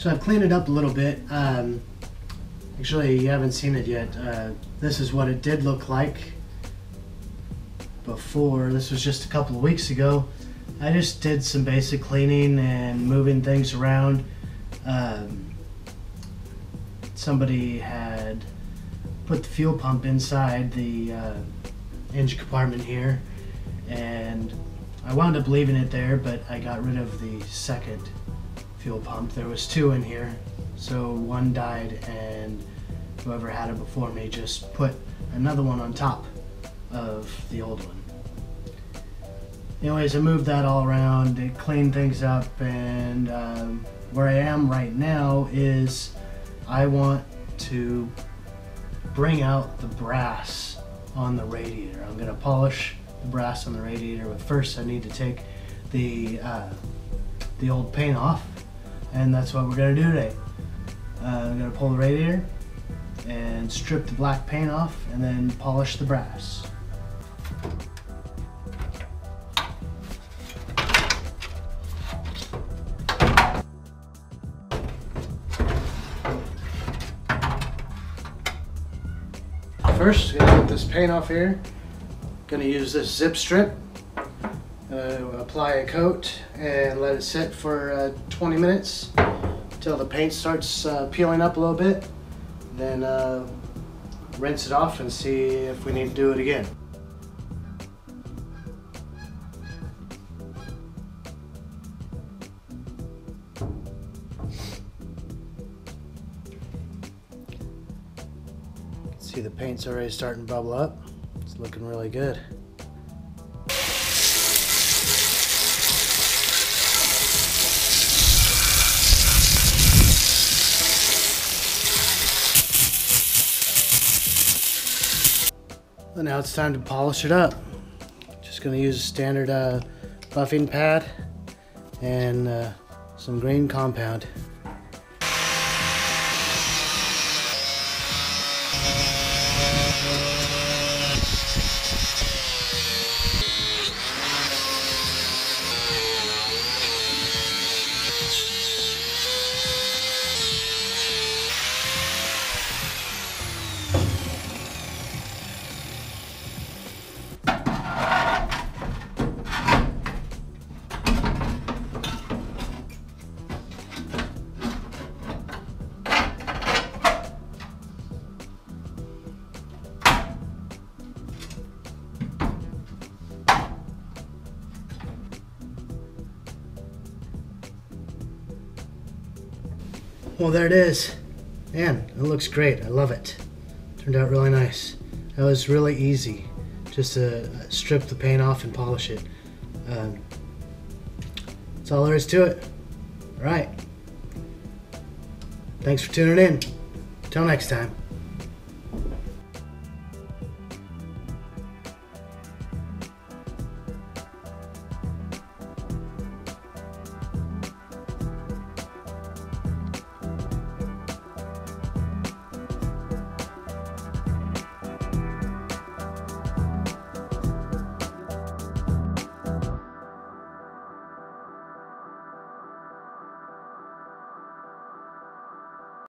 So I've cleaned it up a little bit. Actually, you haven't seen it yet. This is what it did look like before. This was just a couple of weeks ago. I just did some basic cleaning and moving things around. Somebody had put the fuel pump inside the engine compartment here, and I wound up leaving it there, but I got rid of the second fuel pump. There was two in here, so one died, and whoever had it before me just put another one on top of the old one. Anyways, I moved that all around, it cleaned things up, and where I am right now is I want to bring out the brass on the radiator. I'm going to polish the brass on the radiator, but first I need to take the old paint off, and that's what we're going to do today. I'm going to pull the radiator and strip the black paint off and then polish the brass. First, I'm going to get this paint off here. Going to use this zip strip, apply a coat and let it sit for 20 minutes until the paint starts peeling up a little bit. Then rinse it off and see if we need to do it again. See, the paint's already starting to bubble up. It's looking really good. And now it's time to polish it up. Just going to use a standard buffing pad and some green compound. Well, there it is. Man, it looks great. I love it. Turned out really nice. That was really easy, just to strip the paint off and polish it. That's all there is to it. All right. Thanks for tuning in. Till next time.